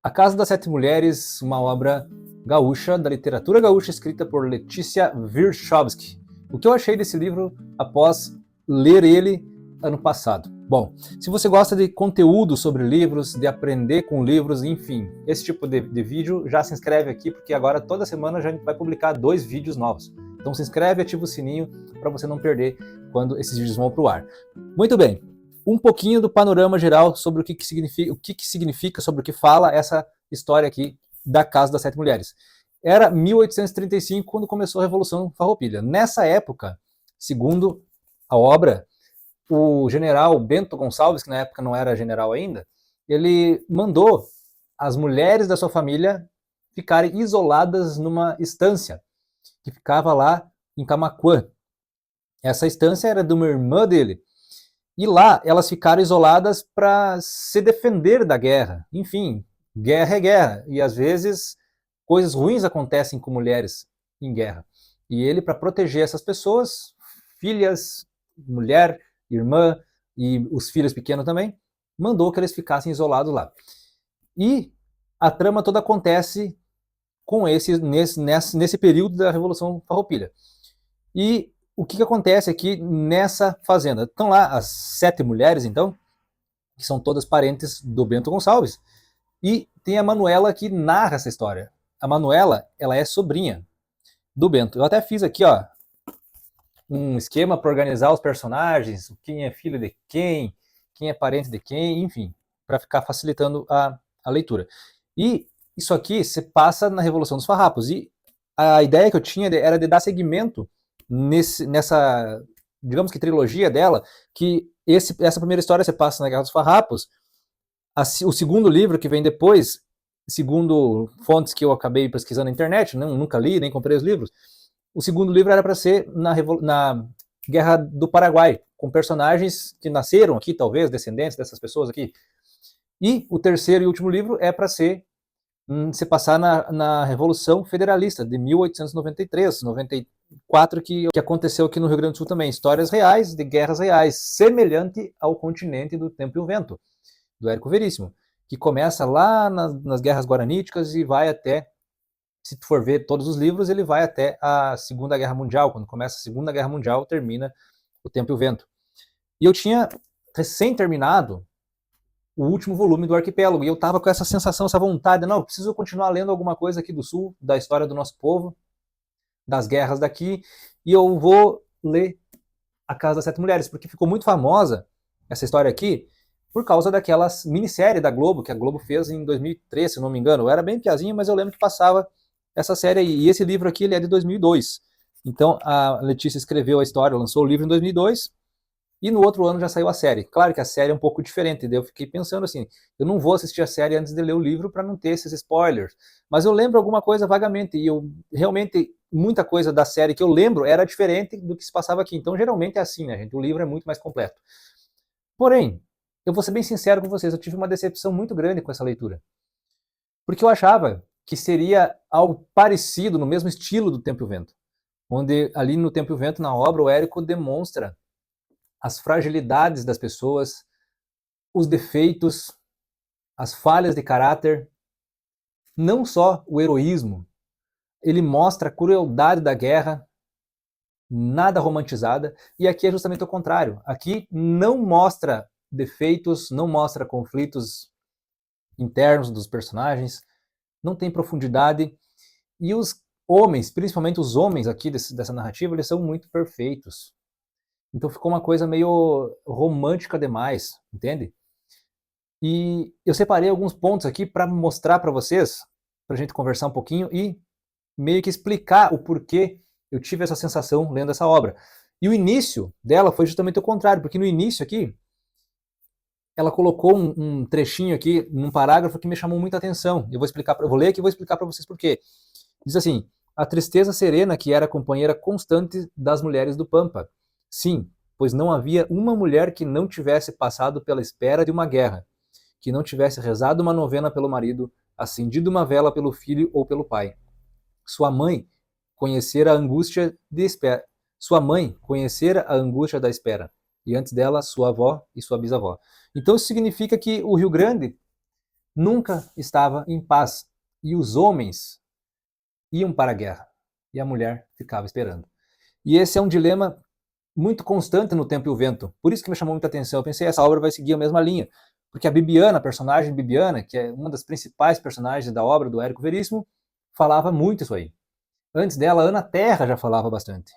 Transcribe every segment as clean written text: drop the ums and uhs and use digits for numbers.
A Casa das Sete Mulheres, uma obra gaúcha, da literatura gaúcha, escrita por Letícia Wierchowski. O que eu achei desse livro após ler ele ano passado? Bom, se você gosta de conteúdo sobre livros, de aprender com livros, enfim, esse tipo de vídeo, já se inscreve aqui, porque agora toda semana a gente vai publicar 2 vídeos novos. Então se inscreve e ativa o sininho para você não perder quando esses vídeos vão para o ar. Muito bem, um pouquinho do panorama geral sobre o que significa, sobre o que fala essa história aqui da Casa das Sete Mulheres. Era 1835 quando começou a Revolução Farroupilha. Nessa época, segundo a obra, o general Bento Gonçalves, que na época não era general ainda, ele mandou as mulheres da sua família ficarem isoladas numa estância que ficava lá em Camaquã. Essa estância era de uma irmã dele. E lá elas ficaram isoladas para se defender da guerra. Enfim, guerra é guerra. E às vezes coisas ruins acontecem com mulheres em guerra. E ele, para proteger essas pessoas, filhas, mulher, irmã e os filhos pequenos também, mandou que eles ficassem isolados lá. E a trama toda acontece com nesse período da Revolução Farroupilha. E o que acontece aqui nessa fazenda? Estão lá as 7 mulheres, então, que são todas parentes do Bento Gonçalves, e tem a Manuela que narra essa história. A Manuela, ela é sobrinha do Bento. Eu até fiz aqui, ó, um esquema para organizar os personagens, quem é filho de quem é parente de quem, enfim, para ficar facilitando a leitura. E isso aqui se passa na Revolução dos Farrapos, e a ideia que eu tinha era de dar seguimento nessa, digamos que trilogia dela, que essa primeira história se passa na Guerra dos Farrapos, o segundo livro que vem depois, segundo fontes que eu acabei pesquisando na internet, nunca li, nem comprei os livros, o segundo livro era para ser na Guerra do Paraguai, com personagens que nasceram aqui, talvez, descendentes dessas pessoas aqui. E o terceiro e último livro é para se passar na Revolução Federalista, de 1893, 94, que aconteceu aqui no Rio Grande do Sul também. Histórias reais, de guerras reais, semelhante ao Continente do Tempo e o Vento, do Érico Veríssimo, que começa lá nas guerras guaraníticas e vai até, se tu for ver todos os livros, ele vai até a Segunda Guerra Mundial. Quando começa a Segunda Guerra Mundial, termina o Tempo e o Vento. E eu tinha recém terminado o último volume do Arquipélago, e eu estava com essa sensação, essa vontade, não, eu preciso continuar lendo alguma coisa aqui do Sul, da história do nosso povo, das guerras daqui, e eu vou ler A Casa das Sete Mulheres, porque ficou muito famosa essa história aqui, por causa daquela minissérie da Globo, que a Globo fez em 2003, se não me engano. Eu era bem piazinho, mas eu lembro que passava essa série aí, e esse livro aqui ele é de 2002. Então a Letícia escreveu a história, lançou o livro em 2002, e no outro ano já saiu a série. Claro que a série é um pouco diferente, daí eu fiquei pensando assim, eu não vou assistir a série antes de ler o livro para não ter esses spoilers. Mas eu lembro alguma coisa vagamente, e eu realmente, muita coisa da série que eu lembro era diferente do que se passava aqui. Então geralmente é assim, né, gente? O livro é muito mais completo. Porém, eu vou ser bem sincero com vocês, eu tive uma decepção muito grande com essa leitura. Porque eu achava que seria algo parecido, no mesmo estilo do Tempo e o Vento. Onde ali no Tempo e o Vento, na obra, o Érico demonstra as fragilidades das pessoas, os defeitos, as falhas de caráter, não só o heroísmo. Ele mostra a crueldade da guerra, nada romantizada, e aqui é justamente o contrário. Aqui não mostra defeitos, não mostra conflitos internos dos personagens, não tem profundidade, e os homens, principalmente os homens aqui dessa narrativa, eles são muito perfeitos. Então ficou uma coisa meio romântica demais, entende? E eu separei alguns pontos aqui para mostrar para vocês, para a gente conversar um pouquinho e meio que explicar o porquê eu tive essa sensação lendo essa obra. E o início dela foi justamente o contrário, porque no início aqui, ela colocou um trechinho aqui, num parágrafo que me chamou muita atenção. Eu vou ler aqui e vou explicar para vocês porquê. Diz assim: a tristeza serena que era a companheira constante das mulheres do Pampa. Sim, pois não havia uma mulher que não tivesse passado pela espera de uma guerra, que não tivesse rezado uma novena pelo marido, acendido uma vela pelo filho ou pelo pai. Sua mãe conhecera a angústia de espera. Sua mãe conhecera a angústia da espera, e antes dela sua avó e sua bisavó. Então isso significa que o Rio Grande nunca estava em paz. E os homens iam para a guerra e a mulher ficava esperando. E esse é um dilema muito constante no Tempo e o Vento. Por isso que me chamou muita atenção. Eu pensei, essa obra vai seguir a mesma linha. Porque a Bibiana, a personagem Bibiana, que é uma das principais personagens da obra do Érico Veríssimo, falava muito isso aí. Antes dela, a Ana Terra já falava bastante.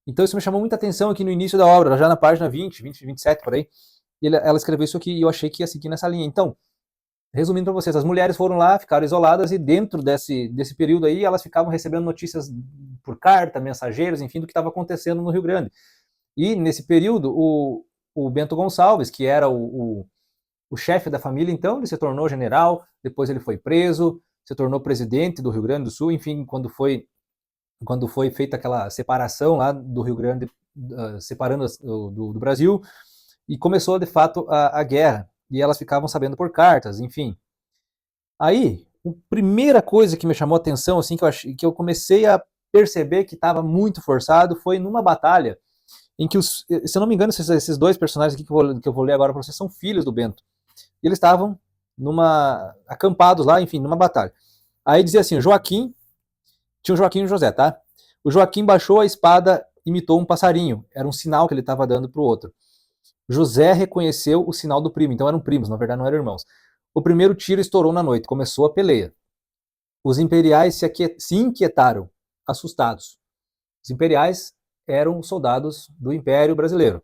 Então isso me chamou muita atenção aqui no início da obra, já na página 20, 27, por aí. Ela escreveu isso aqui e eu achei que ia seguir nessa linha. Então, resumindo para vocês, as mulheres foram lá, ficaram isoladas e dentro desse período aí, elas ficavam recebendo notícias por carta, mensageiros, enfim, do que estava acontecendo no Rio Grande. E nesse período, o Bento Gonçalves, que era o chefe da família, então, ele se tornou general, depois ele foi preso, se tornou presidente do Rio Grande do Sul, enfim, quando foi feita aquela separação lá do Rio Grande, separando do Brasil, e começou, de fato, a guerra. E elas ficavam sabendo por cartas, enfim. Aí, a primeira coisa que me chamou a atenção, assim, que eu comecei a perceber que estava muito forçado, foi numa batalha em que, se eu não me engano, esses dois personagens aqui que eu vou ler agora para vocês são filhos do Bento. E eles estavam acampados lá, enfim, numa batalha. Aí dizia assim, tinha o Joaquim e o José, tá? O Joaquim baixou a espada, imitou um passarinho. Era um sinal que ele estava dando para o outro. José reconheceu o sinal do primo, então eram primos, na verdade não eram irmãos. O primeiro tiro estourou na noite, começou a peleia. Os imperiais se inquietaram, assustados. Os imperiais eram soldados do Império Brasileiro.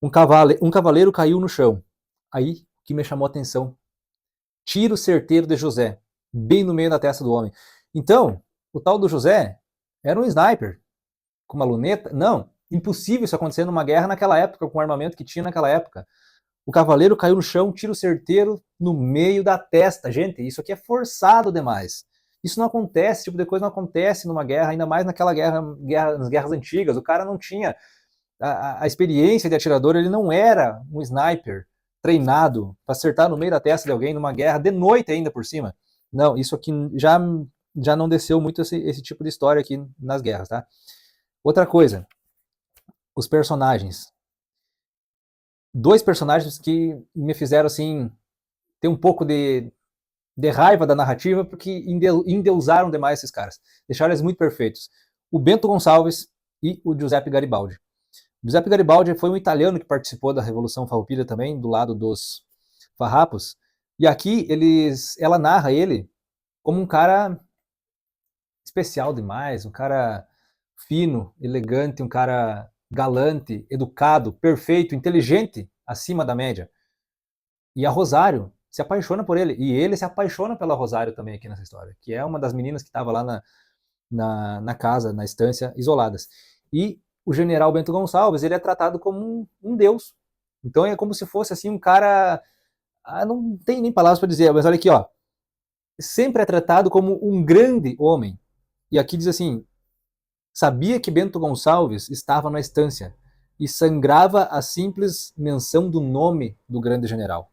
Um cavaleiro caiu no chão. Aí que me chamou a atenção. Tiro certeiro de José, bem no meio da testa do homem. Então, o tal do José era um sniper, com uma luneta? Não, impossível isso acontecer numa guerra naquela época, com o armamento que tinha naquela época. O cavaleiro caiu no chão, tiro certeiro no meio da testa. Gente, isso aqui é forçado demais. Isso não acontece, esse tipo de coisa não acontece numa guerra, ainda mais naquela nas guerras antigas. O cara não tinha a experiência de atirador, ele não era um sniper treinado para acertar no meio da testa de alguém numa guerra, de noite ainda por cima. Não, isso aqui já não desceu muito esse tipo de história aqui nas guerras, tá? Outra coisa, os personagens. Dois personagens que me fizeram, assim, ter um pouco de raiva da narrativa, porque endeusaram demais esses caras. Deixaram eles muito perfeitos. O Bento Gonçalves e o Giuseppe Garibaldi. Giuseppe Garibaldi foi um italiano que participou da Revolução Farroupilha também, do lado dos farrapos. E aqui ela narra ele como um cara especial demais, um cara fino, elegante, um cara galante, educado, perfeito, inteligente, acima da média. E a Rosário se apaixona por ele, e ele se apaixona pela Rosário também aqui nessa história, que é uma das meninas que estava lá na casa, na estância, isoladas. E o general Bento Gonçalves, ele é tratado como um deus. Então é como se fosse assim um cara... não tem nem palavras para dizer, mas olha aqui, ó. Sempre é tratado como um grande homem. E aqui diz assim, sabia que Bento Gonçalves estava na estância e sangrava a simples menção do nome do grande general.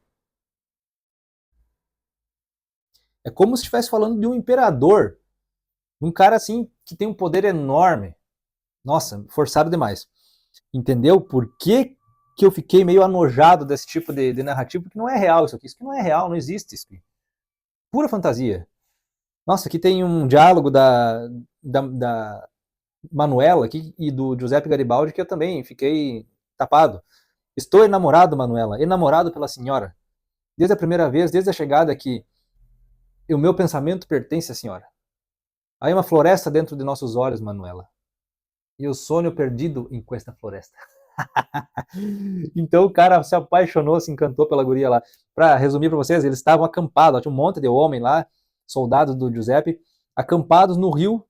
É como se estivesse falando de um imperador, um cara assim que tem um poder enorme. Nossa, forçado demais. Entendeu? Por que eu fiquei meio anojado desse tipo de narrativa? Porque não é real isso aqui. Isso aqui não é real, não existe isso aqui. Pura fantasia. Nossa, aqui tem um diálogo da Manuela aqui e do Giuseppe Garibaldi que eu também fiquei tapado. Estou enamorado, Manuela, enamorado pela senhora. Desde a primeira vez, desde a chegada aqui, o meu pensamento pertence à senhora. Há uma floresta dentro de nossos olhos, Manuela. E o sonho perdido em esta floresta. Então o cara se apaixonou, se encantou pela guria lá. Para resumir para vocês, eles estavam acampados, tinha um monte de homem lá, soldados do Giuseppe, acampados no rio,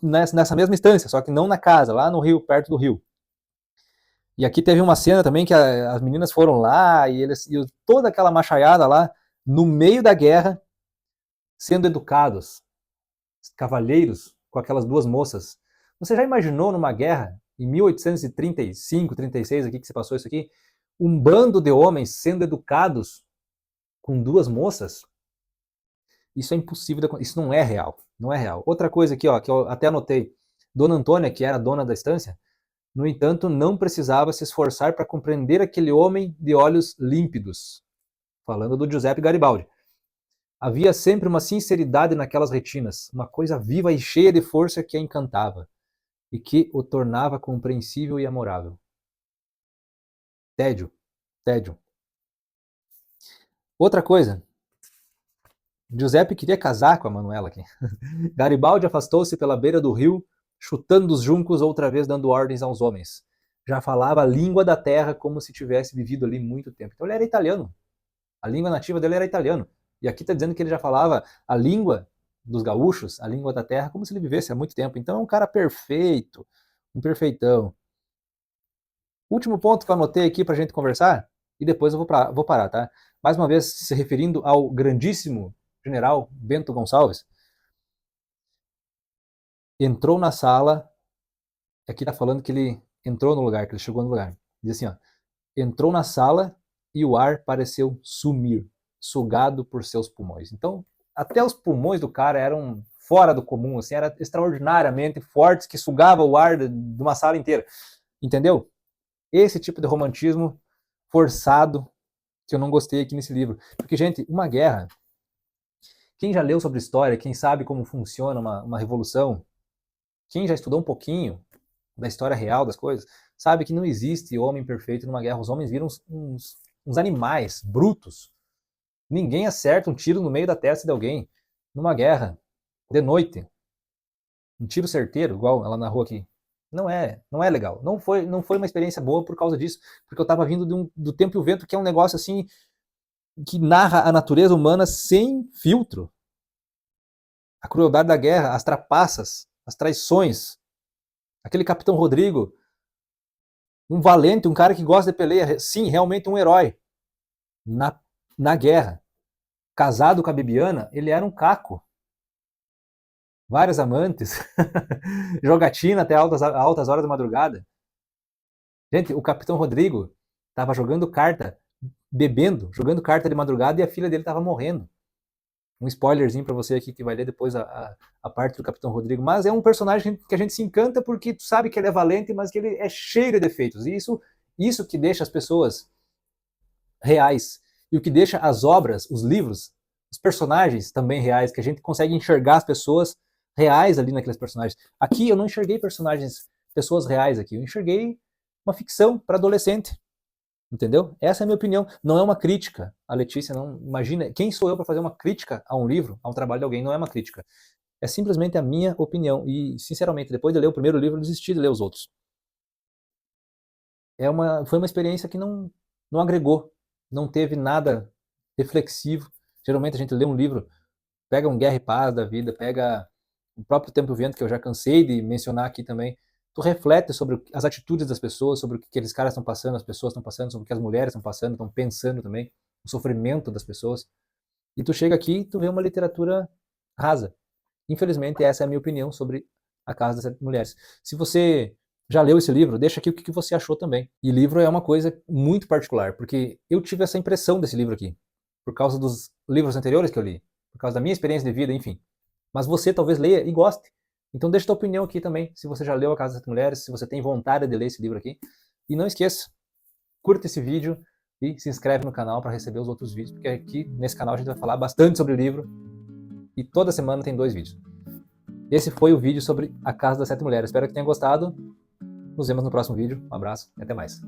nessa mesma instância, só que não na casa, lá no rio, perto do rio. E aqui teve uma cena também que as meninas foram lá e toda aquela machaiada lá, no meio da guerra, sendo educados, cavalheiros, com aquelas duas moças. Você já imaginou numa guerra, em 1835, 36, aqui que se passou isso aqui, um bando de homens sendo educados com duas moças? Isso é impossível, isso não é real, não é real. Outra coisa aqui, ó, que eu até anotei, Dona Antônia, que era dona da estância, no entanto, não precisava se esforçar para compreender aquele homem de olhos límpidos. falando do Giuseppe Garibaldi. Havia sempre uma sinceridade naquelas retinas, uma coisa viva e cheia de força que a encantava, e que o tornava compreensível e amorável. Tédio, tédio. Outra coisa, Giuseppe queria casar com a Manuela aqui. Garibaldi afastou-se pela beira do rio, chutando os juncos, outra vez dando ordens aos homens. Já falava a língua da terra como se tivesse vivido ali muito tempo. Então ele era italiano. A língua nativa dele era italiano. E aqui está dizendo que ele já falava a língua dos gaúchos, a língua da terra, como se ele vivesse há muito tempo. Então é um cara perfeito, um perfeitão. Último ponto que eu anotei aqui para a gente conversar, e depois eu vou parar, tá? Mais uma vez, se referindo ao grandíssimo general Bento Gonçalves, entrou na sala, aqui está falando que ele entrou no lugar, que ele chegou no lugar. Diz assim, ó, entrou na sala e o ar pareceu sumir, sugado por seus pulmões. Então, até os pulmões do cara eram fora do comum, assim, eram extraordinariamente fortes, que sugava o ar de uma sala inteira. Entendeu? Esse tipo de romantismo forçado que eu não gostei aqui nesse livro. Porque, gente, uma guerra, quem já leu sobre história, quem sabe como funciona uma revolução, quem já estudou um pouquinho da história real das coisas, sabe que não existe homem perfeito numa guerra. Os homens viram uns animais brutos. Ninguém acerta um tiro no meio da testa de alguém numa guerra, de noite. Um tiro certeiro, igual ela narrou aqui. Não é legal. Não foi uma experiência boa por causa disso. Porque eu estava vindo do Tempo e o Vento, que é um negócio assim que narra a natureza humana sem filtro. A crueldade da guerra, as trapaças, as traições. Aquele Capitão Rodrigo, um valente, um cara que gosta de peleia, sim, realmente um herói. Na guerra. Casado com a Bibiana, ele era um caco. Várias amantes. Jogatina até altas horas da madrugada. Gente, o Capitão Rodrigo estava jogando carta, bebendo, jogando carta de madrugada e a filha dele estava morrendo. Um spoilerzinho para você aqui que vai ler depois a parte do Capitão Rodrigo. Mas é um personagem que a gente se encanta porque tu sabe que ele é valente, mas que ele é cheio de defeitos. E isso que deixa as pessoas reais. E o que deixa as obras, os livros, os personagens também reais, que a gente consegue enxergar as pessoas reais ali naqueles personagens. Aqui eu não enxerguei pessoas reais aqui. Eu enxerguei uma ficção para adolescente. Entendeu? Essa é a minha opinião. Não é uma crítica. A Letícia não imagina. Quem sou eu para fazer uma crítica a um livro, a um trabalho de alguém? Não é uma crítica. É simplesmente a minha opinião. E, sinceramente, depois de ler o primeiro livro, eu desisti de ler os outros. Foi uma experiência que não agregou. Não teve nada reflexivo. Geralmente a gente lê um livro, pega um Guerra e Paz da vida, pega o próprio Tempo e o Vento, que eu já cansei de mencionar aqui também. Tu reflete sobre as atitudes das pessoas, sobre o que aqueles caras estão passando, as pessoas estão passando, sobre o que as mulheres estão passando, estão pensando também, o sofrimento das pessoas. E tu chega aqui e tu vê uma literatura rasa. Infelizmente, essa é a minha opinião sobre A Casa das Sete Mulheres. Se você já leu esse livro, deixa aqui o que você achou também. E livro é uma coisa muito particular, porque eu tive essa impressão desse livro aqui, por causa dos livros anteriores que eu li, por causa da minha experiência de vida, enfim. Mas você talvez leia e goste. Então deixa tua opinião aqui também, se você já leu A Casa das Sete Mulheres, se você tem vontade de ler esse livro aqui. E não esqueça, curta esse vídeo e se inscreve no canal para receber os outros vídeos, porque aqui nesse canal a gente vai falar bastante sobre o livro e toda semana tem 2 vídeos. Esse foi o vídeo sobre A Casa das Sete Mulheres. Espero que tenha gostado. Nos vemos no próximo vídeo. Um abraço e até mais.